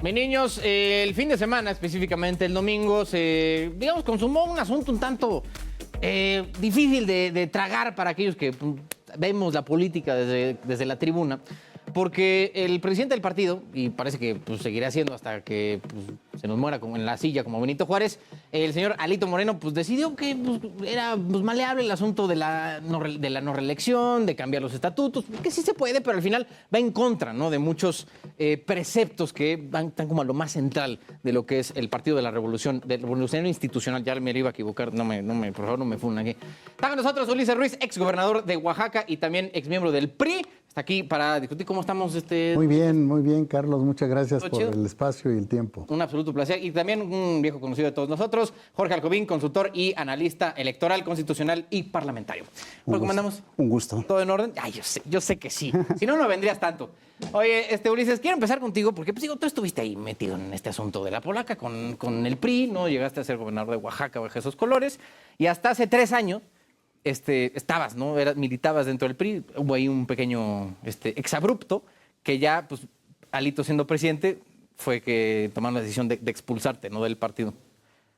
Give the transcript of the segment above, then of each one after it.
Mis niños, el fin de semana, específicamente el domingo, se, digamos, consumó un asunto un tanto difícil de tragar para aquellos que vemos la política desde la tribuna, porque el presidente del partido, y parece que seguirá siendo hasta que se nos muera como en la silla como Benito Juárez, el señor Alito Moreno decidió que era maleable el asunto de la no reelección, de cambiar los estatutos, que sí se puede, pero al final va en contra, ¿no?, de muchos preceptos que están como a lo más central de lo que es el Partido de la Revolución, del Revolucionario Institucional. Ya me iba a equivocar, por favor, no me funden aquí. Está con nosotros Ulises Ruiz, ex gobernador de Oaxaca y también ex miembro del PRI. Está aquí para discutir cómo estamos. Muy bien, Carlos. Muchas gracias por el espacio y el tiempo. Un absoluto placer. Y también un viejo conocido de todos nosotros, Jorge Alcobín, consultor y analista electoral, constitucional y parlamentario. ¿Cómo andamos? Un gusto. ¿Todo en orden? Ay, yo sé que sí. Si no, no vendrías tanto. Oye, Ulises, quiero empezar contigo porque, tú estuviste ahí metido en este asunto de la polaca con el PRI, ¿no? Llegaste a ser gobernador de Oaxaca bajo esos colores y hasta hace 3 años estabas, ¿no? Militabas dentro del PRI. Hubo ahí un pequeño exabrupto que ya, Alito siendo presidente, fue que tomaron la decisión de expulsarte, ¿no?, del partido.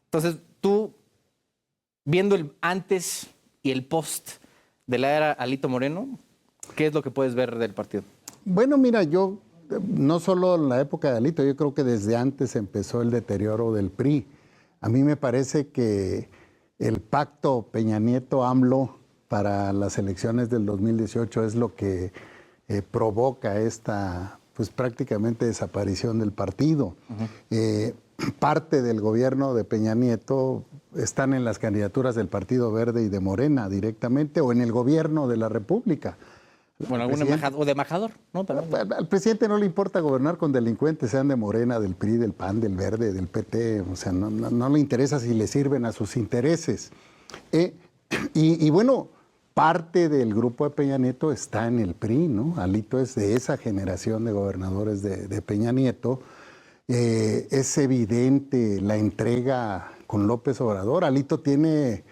Entonces, tú, viendo el antes y el post de la era Alito Moreno, ¿qué es lo que puedes ver del partido? Bueno, mira, yo, no solo en la época de Alito, yo creo que desde antes empezó el deterioro del PRI. A mí me parece que el pacto Peña Nieto-AMLO para las elecciones del 2018 es lo que provoca esta, prácticamente desaparición del partido. Parte del gobierno de Peña Nieto están en las candidaturas del Partido Verde y de Morena directamente, o en el gobierno de la República. Bueno, algún embajador, o de embajador, ¿no? Al presidente no le importa gobernar con delincuentes, sean de Morena, del PRI, del PAN, del Verde, del PT. O sea, no le interesa si le sirven a sus intereses. Y bueno, parte del grupo de Peña Nieto está en el PRI, ¿no? Alito es de esa generación de gobernadores de Peña Nieto. Es evidente la entrega con López Obrador. Alito tiene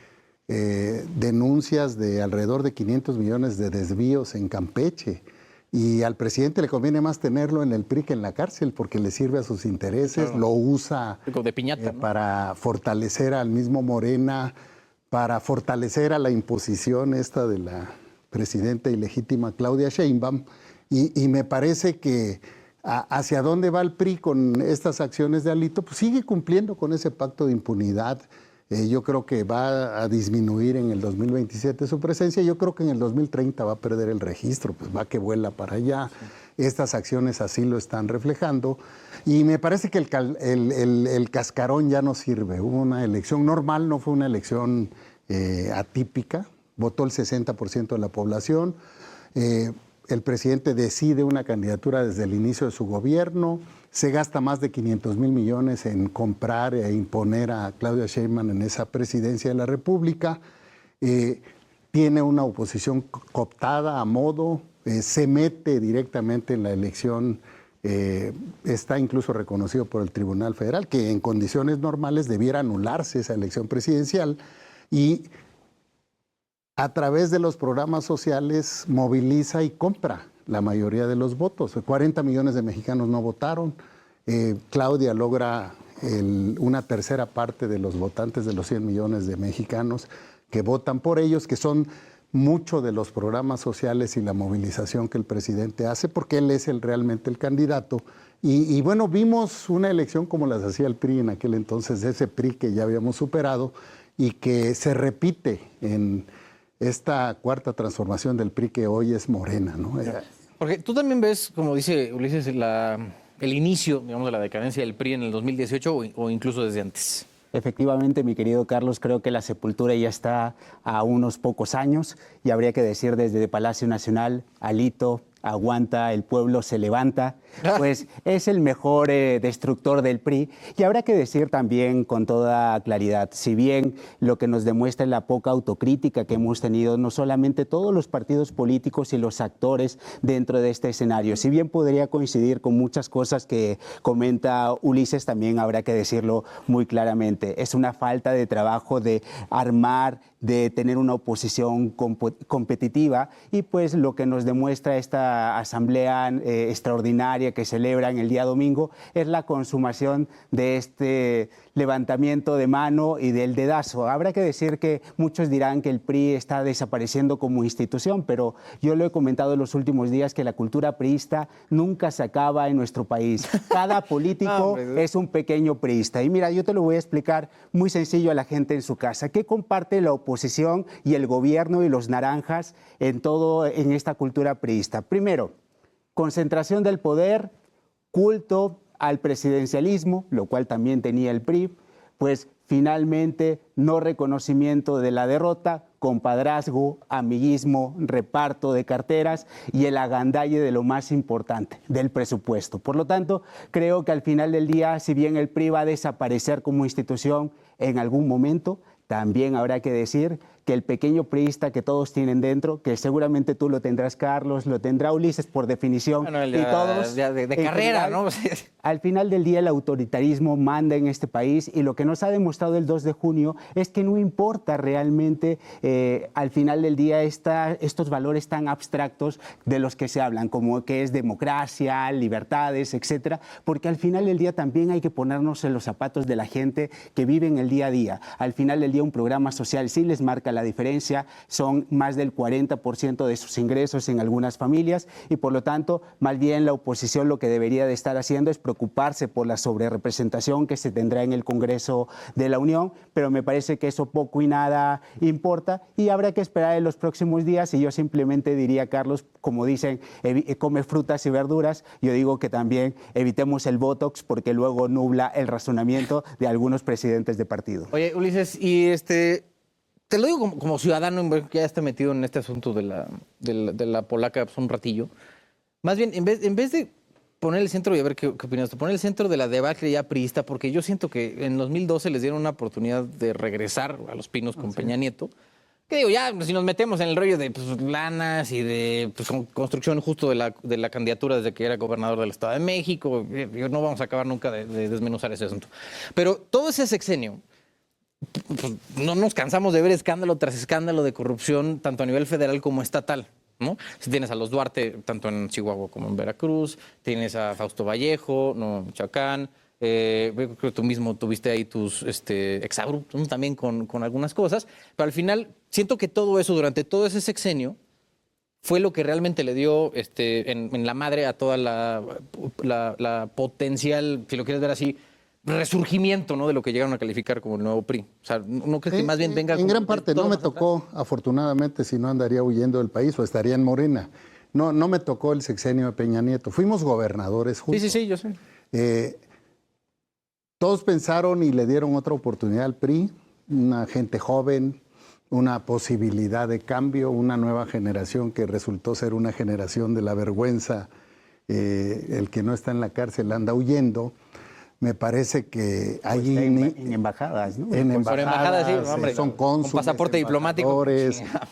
denuncias de alrededor de 500 millones de desvíos en Campeche, y al presidente le conviene más tenerlo en el PRI que en la cárcel porque le sirve a sus intereses. Claro. Lo usa de piñata, ¿no?, para fortalecer al mismo Morena, para fortalecer a la imposición esta de la presidenta ilegítima Claudia Sheinbaum, y me parece que hacia dónde va el PRI con estas acciones de Alito, sigue cumpliendo con ese pacto de impunidad. Yo creo que va a disminuir en el 2027 su presencia. Yo creo que en el 2030 va a perder el registro, va que vuela para allá. Sí. Estas acciones así lo están reflejando. Y me parece que el cascarón ya no sirve. Hubo una elección normal, no fue una elección atípica. Votó el 60% de la población. El presidente decide una candidatura desde el inicio de su gobierno. Se gasta más de 500 mil millones en comprar e imponer a Claudia Sheinbaum en esa presidencia de la República. Tiene una oposición cooptada a modo, se mete directamente en la elección. Está incluso reconocido por el Tribunal Federal que en condiciones normales debiera anularse esa elección presidencial, y a través de los programas sociales moviliza y compra la mayoría de los votos. 40 millones de mexicanos no votaron. Claudia logra una tercera parte de los votantes de los 100 millones de mexicanos que votan por ellos, que son mucho de los programas sociales y la movilización que el presidente hace, porque él es realmente el candidato. Y bueno, vimos una elección como las hacía el PRI en aquel entonces, ese PRI que ya habíamos superado y que se repite en esta cuarta transformación del PRI que hoy es Morena, ¿no? Porque tú también ves, como dice Ulises, el inicio, digamos, de la decadencia del PRI en el 2018 o incluso desde antes. Efectivamente, mi querido Carlos, creo que la sepultura ya está a unos pocos años, y habría que decir desde Palacio Nacional: Alito aguanta, el pueblo se levanta, pues es el mejor destructor del PRI. Y habrá que decir también con toda claridad, si bien lo que nos demuestra es la poca autocrítica que hemos tenido, no solamente todos los partidos políticos y los actores dentro de este escenario, si bien podría coincidir con muchas cosas que comenta Ulises, también habrá que decirlo muy claramente, es una falta de trabajo de armar de tener una oposición competitiva, y pues lo que nos demuestra esta asamblea extraordinaria que celebran el día domingo es la consumación de este levantamiento de mano y del dedazo. Habrá que decir que muchos dirán que el PRI está desapareciendo como institución, pero yo lo he comentado en los últimos días que la cultura priista nunca se acaba en nuestro país. Cada político es un pequeño priista. Y mira, yo te lo voy a explicar muy sencillo a la gente en su casa. ¿Qué comparte la oposición y el gobierno y los naranjas en esta cultura priista? Primero, concentración del poder, culto al presidencialismo, lo cual también tenía el PRI, pues finalmente no reconocimiento de la derrota, compadrazgo, amiguismo, reparto de carteras y el agandalle de lo más importante, del presupuesto. Por lo tanto, creo que al final del día, si bien el PRI va a desaparecer como institución en algún momento, también habrá que decir que el pequeño priista que todos tienen dentro, que seguramente tú lo tendrás, Carlos, lo tendrá Ulises por definición, bueno, y todos de carrera, ¿no? Al final del día el autoritarismo manda en este país, y lo que nos ha demostrado el 2 de junio es que no importa realmente al final del día estos valores tan abstractos de los que se hablan, como que es democracia, libertades, etcétera, porque al final del día también hay que ponernos en los zapatos de la gente que vive en el día a día. Al final del día un programa social sí les marca la diferencia, son más del 40% de sus ingresos en algunas familias, y por lo tanto, más bien la oposición lo que debería de estar haciendo es preocuparse por la sobrerepresentación que se tendrá en el Congreso de la Unión, pero me parece que eso poco y nada importa, y habrá que esperar en los próximos días. Y yo simplemente diría, Carlos, como dicen, come frutas y verduras, yo digo que también evitemos el Botox, porque luego nubla el razonamiento de algunos presidentes de partido. Oye, Ulises, y te lo digo como ciudadano que ya esté metido en este asunto de la polaca pues, un ratillo. Más bien, en vez de poner el centro, y a ver qué opinas tú, poner el centro de la debacle ya priista, porque yo siento que en 2012 les dieron una oportunidad de regresar a Los Pinos con Peña Nieto. Que digo, ya si nos metemos en el rollo de pues, lanas y de pues, construcción justo de la candidatura desde que era gobernador del Estado de México, no vamos a acabar nunca de desmenuzar ese asunto. Pero todo ese sexenio, pues, no nos cansamos de ver escándalo tras escándalo de corrupción, tanto a nivel federal como estatal, ¿no? Si tienes a los Duarte, tanto en Chihuahua como en Veracruz, tienes a Fausto Vallejo, ¿no? En Michoacán, creo que tú mismo tuviste ahí tus exabruptos, ¿no? También con algunas cosas, pero al final siento que todo eso, durante todo ese sexenio, fue lo que realmente le dio en la madre a toda la potencial, si lo quieres ver así, resurgimiento, ¿no? De lo que llegaron a calificar como el nuevo PRI. O sea, ¿no crees que más bien venga? En gran parte no me tocó, afortunadamente, si no andaría huyendo del país o estaría en Morena. No me tocó el sexenio de Peña Nieto. Fuimos gobernadores juntos. Sí, yo sé. Todos pensaron y le dieron otra oportunidad al PRI, una gente joven, una posibilidad de cambio, una nueva generación que resultó ser una generación de la vergüenza. El que no está en la cárcel anda huyendo. Me parece que hay en embajadas, ¿no? En embajadas, sí, hombre, son cónsules, con pasaporte diplomático,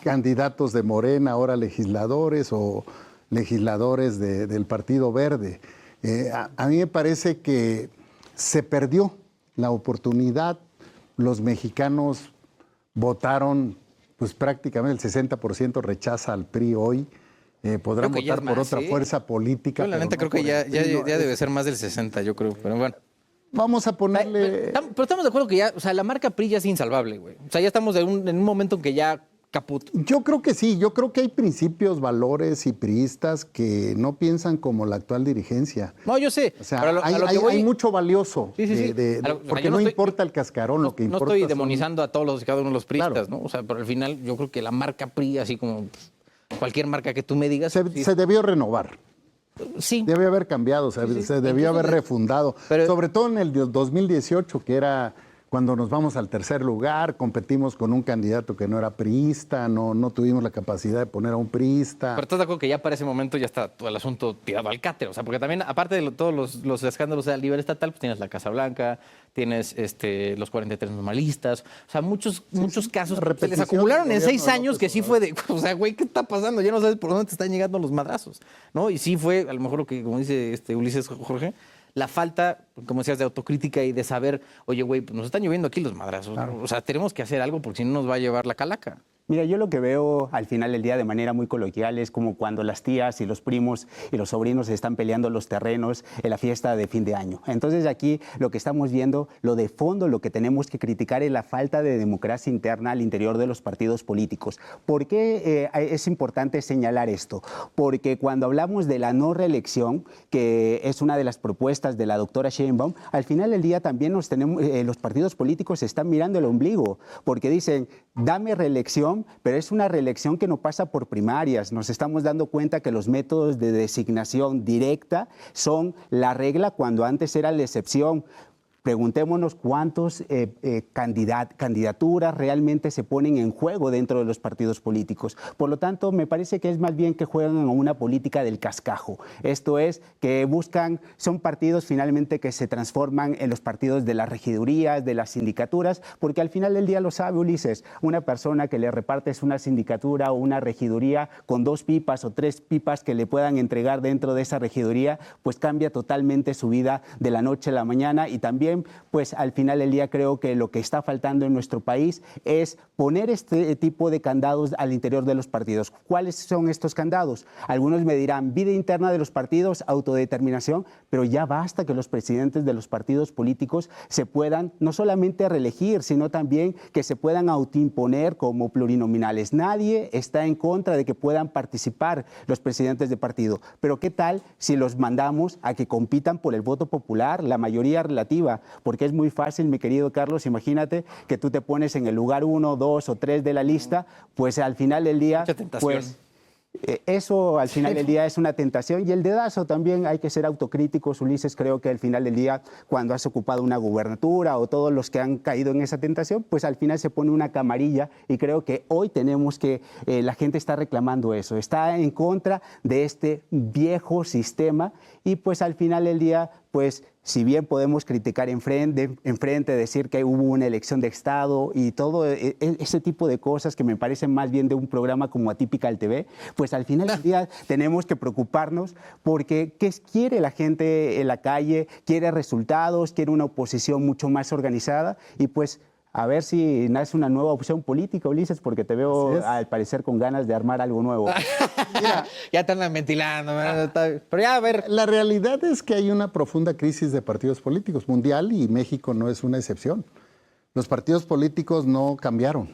candidatos de Morena, ahora legisladores o legisladores del Partido Verde. A mí me parece que se perdió la oportunidad. Los mexicanos votaron, pues prácticamente el 60% rechaza al PRI hoy. Podrán votar por otra fuerza política. Yo la neta creo que ya debe ser más del 60, yo creo, pero bueno. Vamos a ponerle... Pero estamos de acuerdo que ya, o sea, la marca PRI ya es insalvable, güey. O sea, ya estamos en un momento en que ya caput. Yo creo que sí, yo creo que hay principios, valores y priistas que no piensan como la actual dirigencia. No, yo sé. O sea, hay mucho valioso. Sí. Porque no importa el cascarón, lo que importa. No estoy demonizando a todos cada uno de los priistas, claro, ¿no? O sea, pero al final yo creo que la marca PRI, así como cualquier marca que tú me digas... Se debió renovar. Sí. Debe haber cambiado, se debió haber refundado. Pero, sobre todo en el 2018, que era cuando nos vamos al tercer lugar, competimos con un candidato que no era priista, no tuvimos la capacidad de poner a un priista. Pero estás de acuerdo que ya para ese momento ya está todo el asunto tirado al cáter. O sea, porque también, aparte de todos los escándalos a nivel estatal, pues tienes la Casa Blanca, tienes los 43 normalistas. O sea, muchos casos se les acumularon en 6 años que sí fue de, o sea, güey, ¿qué está pasando? Ya no sabes por dónde te están llegando los madrazos, ¿no? Y sí fue, a lo mejor lo que, como dice Ulises, Jorge, la falta como decías, de autocrítica y de saber, oye, güey, pues nos están lloviendo aquí los madrazos. Claro. ¿No? O sea, tenemos que hacer algo porque si no nos va a llevar la calaca. Mira, yo lo que veo al final del día de manera muy coloquial es como cuando las tías y los primos y los sobrinos están peleando los terrenos en la fiesta de fin de año. Entonces aquí lo que estamos viendo, lo de fondo, lo que tenemos que criticar es la falta de democracia interna al interior de los partidos políticos. ¿Por qué es importante señalar esto? Porque cuando hablamos de la no reelección, que es una de las propuestas de la doctora Sheinbaum, al final del día también los partidos políticos están mirando el ombligo, porque dicen, dame reelección, pero es una reelección que no pasa por primarias. Nos estamos dando cuenta que los métodos de designación directa son la regla cuando antes era la excepción. Preguntémonos cuántas candidaturas realmente se ponen en juego dentro de los partidos políticos. Por lo tanto, me parece que es más bien que juegan a una política del cascajo. Esto es, que son partidos finalmente que se transforman en los partidos de las regidurías, de las sindicaturas, porque al final del día lo sabe Ulises, una persona que le repartes una sindicatura o una regiduría con 2 pipas o 3 pipas que le puedan entregar dentro de esa regiduría, pues cambia totalmente su vida de la noche a la mañana. Y también pues al final del día creo que lo que está faltando en nuestro país es poner este tipo de candados al interior de los partidos. ¿Cuáles son estos candados? Algunos me dirán, vida interna de los partidos, autodeterminación, pero ya basta que los presidentes de los partidos políticos se puedan no solamente reelegir, sino también que se puedan autoimponer como plurinominales. Nadie está en contra de que puedan participar los presidentes de partido, pero ¿qué tal si los mandamos a que compitan por el voto popular, la mayoría relativa? Porque es muy fácil, mi querido Carlos, imagínate que tú te pones en el lugar 1, 2 o 3 de la lista, pues al final del día, pues eso al final del día es una tentación. Y el dedazo también, hay que ser autocríticos, Ulises. Creo que al final del día, cuando has ocupado una gubernatura o todos los que han caído en esa tentación, pues al final se pone una camarilla, y creo que hoy tenemos que, la gente está reclamando eso, está en contra de este viejo sistema, y pues al final del día, pues si bien podemos criticar enfrente, decir que hubo una elección de Estado y todo ese tipo de cosas que me parecen más bien de un programa como Atypical TV, pues al final del día tenemos que preocuparnos porque ¿qué quiere la gente en la calle? Quiere resultados, quiere una oposición mucho más organizada, y pues a ver si nace una nueva opción política, Ulises, porque te veo al parecer con ganas de armar algo nuevo. Mira, ya te andan ventilando, pero ya a ver. La realidad es que hay una profunda crisis de partidos políticos mundial, y México no es una excepción. Los partidos políticos no cambiaron,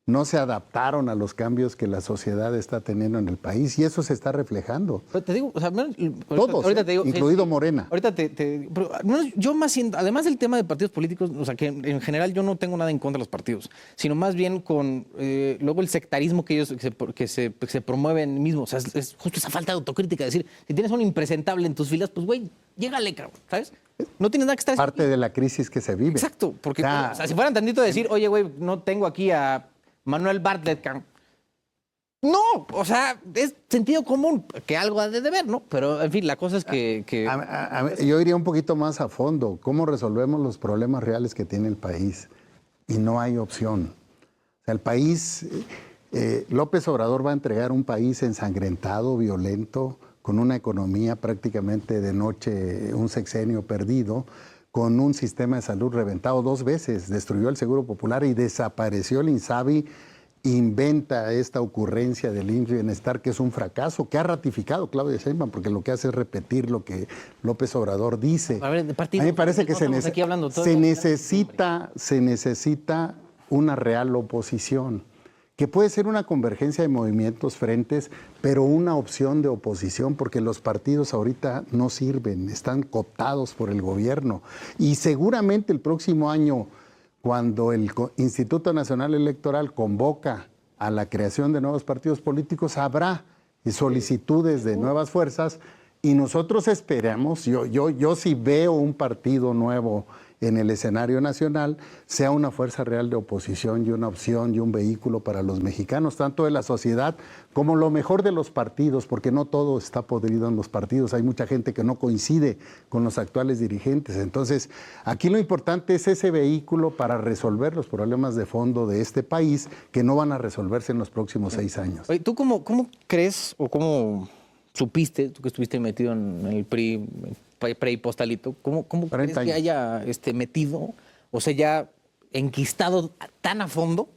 no se adaptaron a los cambios que la sociedad está teniendo en el país, y eso se está reflejando. Pero te digo, o sea, todos, ahorita te digo, incluido Morena. Ahorita pero, yo más siento, además del tema de partidos políticos, o sea, que en general yo no tengo nada en contra de los partidos, sino más bien con luego el sectarismo que ellos que se promueven mismos. O sea, es justo esa falta de autocrítica, decir, si tienes un impresentable en tus filas, pues güey, llégale, cabrón, ¿sabes? No tienes nada que estar... Parte de la crisis que se vive. Exacto, porque o sea, si fueran tantito de decir, oye, güey, no tengo aquí a Manuel Bartlett, no, o sea, es sentido común, que algo ha de deber, ¿no? Pero, en fin, la cosa es que... yo iría un poquito más a fondo. ¿Cómo resolvemos los problemas reales que tiene el país? Y no hay opción. O sea, el país... López Obrador va a entregar un país ensangrentado, violento, con una economía prácticamente de noche, un sexenio perdido, con un sistema de salud reventado 2 veces, destruyó el Seguro Popular y desapareció el INSABI, inventa esta ocurrencia del IMSS Bienestar, que es un fracaso, que ha ratificado Claudia Sheinbaum, porque lo que hace es repetir lo que López Obrador dice. A ver, de partido, a mí me parece que se necesita una real oposición, que puede ser una convergencia de movimientos, frentes, pero una opción de oposición, porque los partidos ahorita no sirven, están cooptados por el gobierno. Y seguramente el próximo año, cuando el Instituto Nacional Electoral convoca a la creación de nuevos partidos políticos, habrá solicitudes de nuevas fuerzas, y nosotros esperamos, yo sí veo un partido nuevo en el escenario nacional, sea una fuerza real de oposición y una opción y un vehículo para los mexicanos, tanto de la sociedad como lo mejor de los partidos, porque no todo está podrido en los partidos, hay mucha gente que no coincide con los actuales dirigentes. Entonces, aquí lo importante es ese vehículo para resolver los problemas de fondo de este país, que no van a resolverse en los próximos 6 años. Oye, ¿tú cómo crees o cómo supiste, tú que estuviste metido en el PRI pre y postalito, ¿cómo crees 40 que años. haya metido, o sea, ya enquistado tan a fondo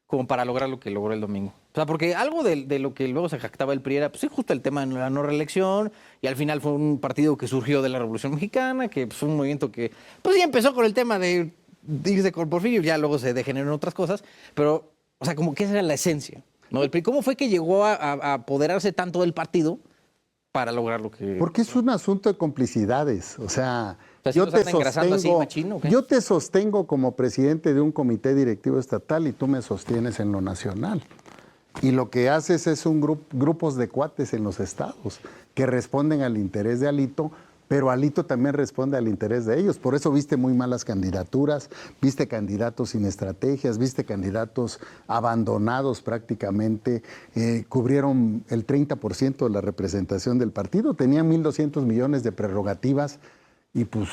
como para lograr lo que logró el domingo? O sea, porque algo de lo que luego se jactaba el PRI era, pues sí, justo el tema de la no reelección, y al final fue un partido que surgió de la Revolución Mexicana, que fue un movimiento que, pues ya empezó con el tema de irse con Porfirio, ya luego se degeneró en otras cosas, pero, o sea, como que esa era la esencia, ¿no? Del PRI. ¿Cómo fue que llegó a apoderarse tanto del partido para lograr lo que... Porque es un asunto de complicidades. O sea, sea, ¿sí yo nos te anda engrasando así, sostengo, machín, o qué? yo te sostengo como presidente de un comité directivo estatal y tú me sostienes en lo nacional. Y lo que haces es grupos de cuates en los estados que responden al interés de Alito, pero Alito también responde al interés de ellos. Por eso viste muy malas candidaturas, viste candidatos sin estrategias, viste candidatos abandonados prácticamente, cubrieron el 30% de la representación del partido, tenían 1.200 millones de prerrogativas y pues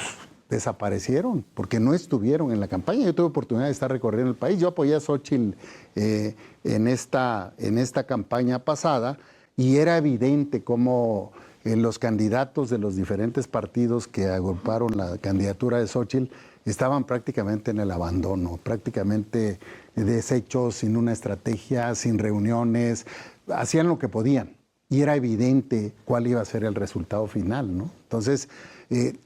desaparecieron porque no estuvieron en la campaña. Yo tuve oportunidad de estar recorriendo el país, yo apoyé a Xóchitl en esta campaña pasada y era evidente cómo los candidatos de los diferentes partidos que agruparon la candidatura de Xóchitl estaban prácticamente en el abandono, prácticamente deshechos, sin una estrategia, sin reuniones, hacían lo que podían y era evidente cuál iba a ser el resultado final, ¿no? Entonces,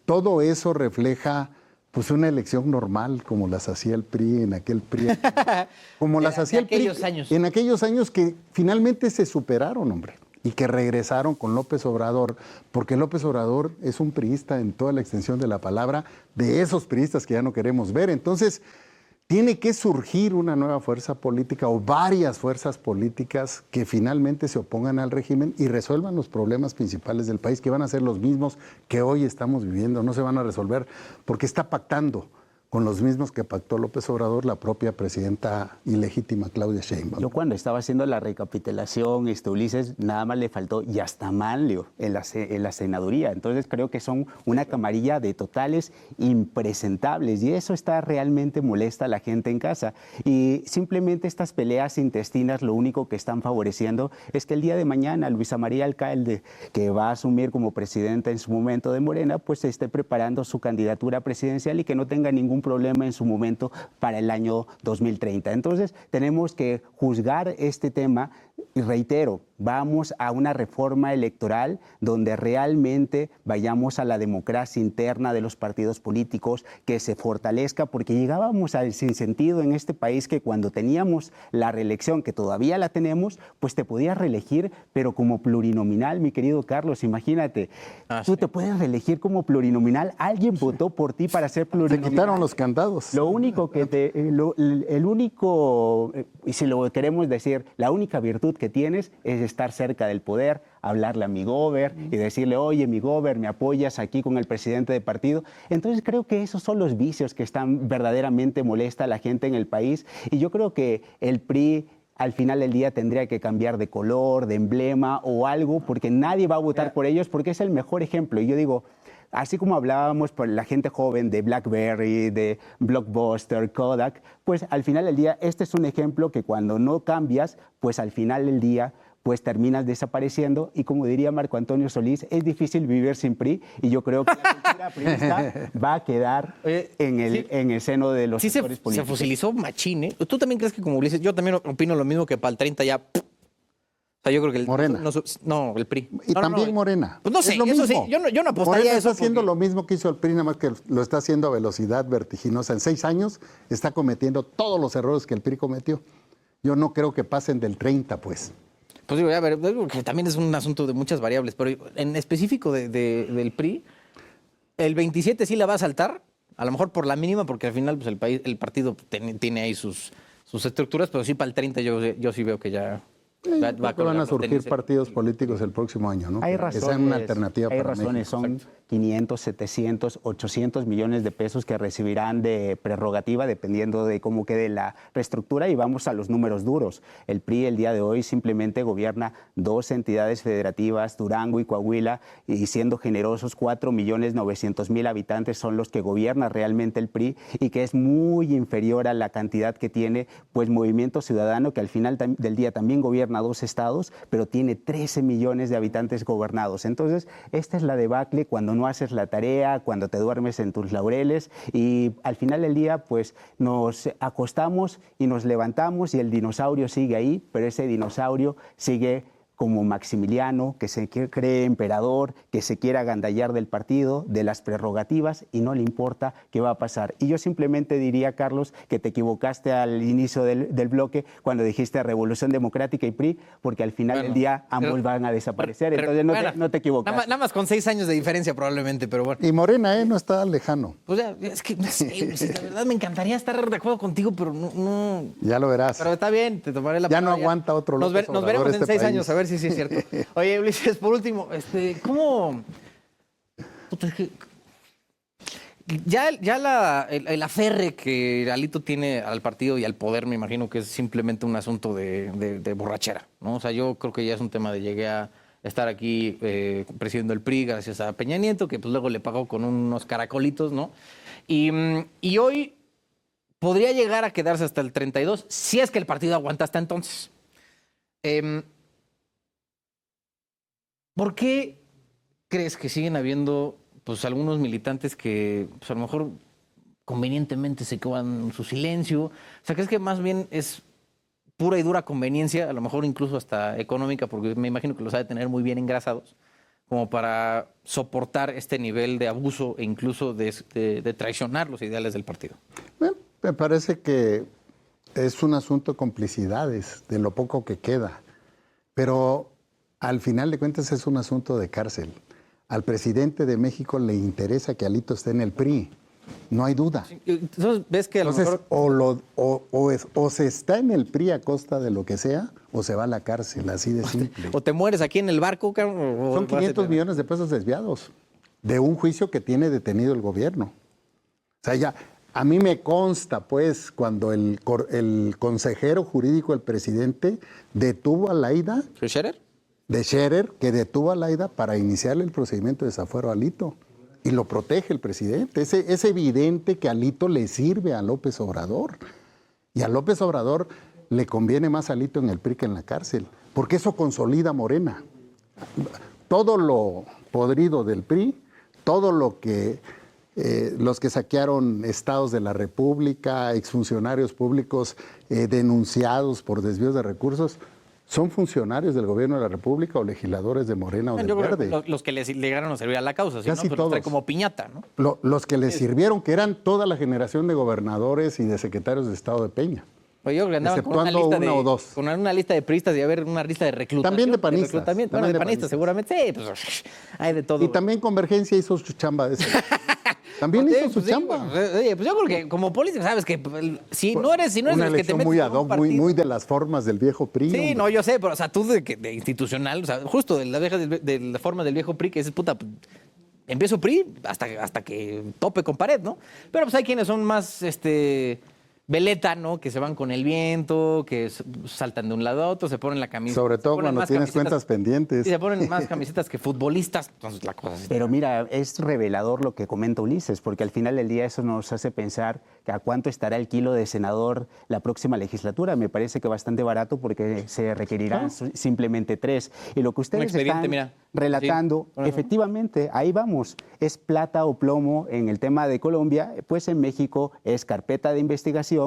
todo eso refleja pues una elección normal como las hacía el PRI en aquel PRI, como las hacía el PRI aquellos años. en aquellos años que finalmente se superaron, hombre, y que regresaron con López Obrador, porque López Obrador es un priista en toda la extensión de la palabra, de esos priistas que ya no queremos ver. Entonces, tiene que surgir una nueva fuerza política o varias fuerzas políticas que finalmente se opongan al régimen y resuelvan los problemas principales del país, que van a ser los mismos que hoy estamos viviendo, no se van a resolver porque está pactando con los mismos que pactó López Obrador, la propia presidenta ilegítima Claudia Sheinbaum. Yo cuando estaba haciendo la recapitulación, Ulises, nada más le faltó y hasta Manlio en la senaduría. Entonces creo que son una camarilla de totales impresentables y eso está realmente molesta a la gente en casa. Y simplemente estas peleas intestinas lo único que están favoreciendo es que el día de mañana Luisa María Alcalde, que va a asumir como presidenta en su momento de Morena, pues esté preparando su candidatura presidencial y que no tenga ningún problema en su momento para el año 2030. Entonces, tenemos que juzgar este tema y reitero, vamos a una reforma electoral donde realmente vayamos a la democracia interna de los partidos políticos, que se fortalezca, porque llegábamos al sinsentido en este país que cuando teníamos la reelección, que todavía la tenemos, pues te podías reelegir, pero como plurinominal, mi querido Carlos, imagínate, tú te puedes reelegir como plurinominal, alguien votó por ti para ser plurinominal. Te quitaron los candados. Lo único que y si lo queremos decir, la única virtud que tienes es estar cerca del poder, hablarle a mi gober y decirle, oye, mi gober, ¿me apoyas aquí con el presidente de partido? Entonces creo que esos son los vicios que están verdaderamente molesta a la gente en el país y yo creo que el PRI al final del día tendría que cambiar de color, de emblema o algo, porque nadie va a votar por ellos porque es el mejor ejemplo. Y yo digo, así como hablábamos por la gente joven de BlackBerry, de Blockbuster, Kodak, pues al final del día este es un ejemplo que cuando no cambias, pues al final del día pues terminas desapareciendo y como diría Marco Antonio Solís, es difícil vivir sin PRI y yo creo que la cultura priista va a quedar en el seno de los sectores políticos. Se fosilizó machín, ¿eh? ¿Tú también crees que como Ulises, yo también opino lo mismo que para el 30 ya... O sea, yo creo que Morena. No, el PRI. Y también Morena. Pues no sé, es lo eso mismo. sí, yo no apostaría Morena a está eso haciendo porque- lo mismo que hizo el PRI, nada más que lo está haciendo a velocidad vertiginosa. En 6 años está cometiendo todos los errores que el PRI cometió. Yo no creo que pasen del 30, pues. Pues digo, a ver, digo que también es un asunto de muchas variables, pero en específico del PRI, el 27 sí la va a saltar, a lo mejor por la mínima, porque al final pues el partido tiene ahí sus estructuras, pero sí para el 30 yo sí veo que ya va Creo a que van a colgar surgir tenis. partidos políticos el próximo año, ¿no? Hay Que razones, sean una alternativa hay para razones, México. son 500, 700, 800 millones de pesos que recibirán de prerrogativa dependiendo de cómo quede la reestructura y vamos a los números duros. El PRI el día de hoy simplemente gobierna 2 entidades federativas, Durango y Coahuila, y siendo generosos 4.900.000 habitantes son los que gobierna realmente el PRI y que es muy inferior a la cantidad que tiene pues Movimiento Ciudadano, que al final del día también gobierna gobierna 2 estados, pero tiene 13 millones de habitantes gobernados. Entonces, esta es la debacle cuando no haces la tarea, cuando te duermes en tus laureles y al final del día, pues nos acostamos y nos levantamos y el dinosaurio sigue ahí, pero ese dinosaurio sigue como Maximiliano, que se cree emperador, que se quiere agandallar del partido, de las prerrogativas y no le importa qué va a pasar. Y yo simplemente diría, Carlos, que te equivocaste al inicio del bloque cuando dijiste Revolución Democrática y PRI, porque al final del día ambos van a desaparecer. Entonces no te equivocaste. Nada más con 6 años de diferencia probablemente, pero bueno. Y Morena, no está lejano. Pues ya, es que no sé, la verdad me encantaría estar de acuerdo contigo, pero no. Ya lo verás. Pero está bien, te tomaré la Ya palabra. No aguanta otro Nos López Obrador veremos en este 6 país. años, a ver si sí es cierto. Oye, Ulises, por último, ¿cómo? Puta, es que ya el aferre que Alito tiene al partido y al poder, me imagino que es simplemente un asunto de borrachera, ¿no? O sea, yo creo que ya es un tema de llegué a estar aquí presidiendo el PRI gracias a Peña Nieto, que pues luego le pagó con unos caracolitos, ¿no? Y hoy podría llegar a quedarse hasta el 32, si es que el partido aguanta hasta entonces. ¿Por qué crees que siguen habiendo pues, algunos militantes que pues, a lo mejor convenientemente se quedan en su silencio? O sea, ¿crees que más bien es pura y dura conveniencia, a lo mejor incluso hasta económica, porque me imagino que los ha de tener muy bien engrasados, como para soportar este nivel de abuso e incluso de traicionar los ideales del partido? Bueno, me parece que es un asunto de complicidades, de lo poco que queda. Pero al final de cuentas es un asunto de cárcel. Al presidente de México le interesa que Alito esté en el PRI. No hay duda. Entonces, ¿ves que a lo Entonces, mejor... o se está en el PRI a costa de lo que sea, o se va a la cárcel, así de simple. O te mueres aquí en el barco, cabrón, Son 500 millones de pesos desviados de un juicio que tiene detenido el gobierno. O sea, ya, a mí me consta, pues, cuando el consejero jurídico del presidente detuvo a Laida... ¿Scherer? De Scherer, que detuvo a Laida para iniciarle el procedimiento de desafuero a Alito. Y lo protege el presidente. Es evidente que Alito le sirve a López Obrador. Y a López Obrador le conviene más Alito en el PRI que en la cárcel, porque eso consolida a Morena. Todo lo podrido del PRI, todo lo que los que saquearon estados de la República, exfuncionarios públicos denunciados por desvíos de recursos, son funcionarios del gobierno de la República o legisladores de Morena o del Verde. Los que les llegaron a servir a la causa, si Casi no, pues los trae todos. como piñata, ¿no? Los que les sirvieron, que eran toda la generación de gobernadores y de secretarios de Estado de Peña. Oye, yo creo que andaban con una Exceptuando lista una o dos. con una lista de priistas y a ver una lista de reclutación. También de panistas. Bueno, También de de panistas panistas. seguramente. Sí, pues hay de todo. Y también Convergencia hizo su chamba de eso. También Pues, hizo su pues, sí, chamba. Oye, pues yo creo que como político, sabes que si no eres de Una los que te elección metes muy en ad un hoc, partido. muy de las formas del viejo PRI. Sí, hombre. no, yo sé, pero o sea, tú de institucional, o sea, justo de la forma del viejo PRI, que dices, puta, pues, empiezo PRI hasta que tope con pared, ¿no? Pero pues hay quienes son más, veleta, ¿no? Que se van con el viento, que saltan de un lado a otro, se ponen la camiseta. Sobre todo se ponen cuando más tienes camisetas- cuentas pendientes. Y se ponen más camisetas que futbolistas, entonces la cosa es... Pero mira, es revelador lo que comenta Ulises, porque al final del día eso nos hace pensar que a cuánto estará el kilo de senador la próxima legislatura. Me parece que bastante barato porque se requerirán simplemente 3. Y lo que ustedes expediente, están mira. relatando, Sí, bueno. efectivamente, ahí vamos. Es plata o plomo en el tema de Colombia, pues en México es carpeta de investigación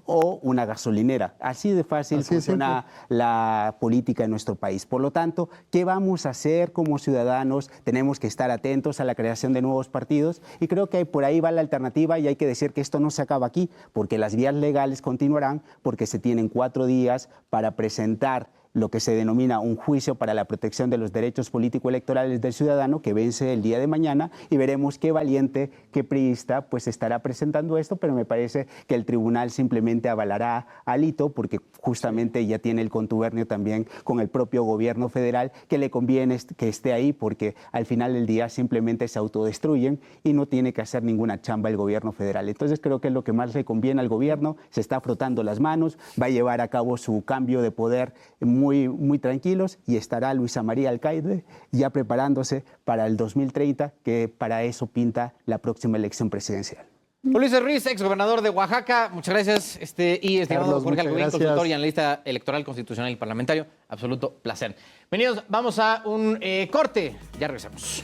o una gasolinera. Así de fácil Así es funciona la política en nuestro país. Por lo tanto, ¿qué vamos a hacer como ciudadanos? Tenemos que estar atentos a la creación de nuevos partidos y creo que por ahí va la alternativa y hay que decir que esto no se acaba aquí, porque las vías legales continuarán, porque se tienen 4 días para presentar lo que se denomina un juicio para la protección de los derechos político-electorales del ciudadano, que vence el día de mañana, y veremos qué valiente, qué priista, pues estará presentando esto, pero me parece que el tribunal simplemente avalará a Alito, porque justamente ya tiene el contubernio también con el propio gobierno federal, que le conviene que esté ahí, porque al final del día simplemente se autodestruyen y no tiene que hacer ninguna chamba el gobierno federal. Entonces creo que es lo que más le conviene al gobierno, se está frotando las manos, va a llevar a cabo su cambio de poder muy tranquilos y estará Luisa María Alcaide ya preparándose para el 2030, que para eso pinta la próxima elección presidencial. Ulises Ruiz, ex gobernador de Oaxaca, muchas gracias. Y estimado Carlos, Jorge muchas Alcoguín, gracias. consultor y analista electoral, constitucional y parlamentario. Absoluto placer. Bienvenidos, vamos a un corte. Ya regresamos.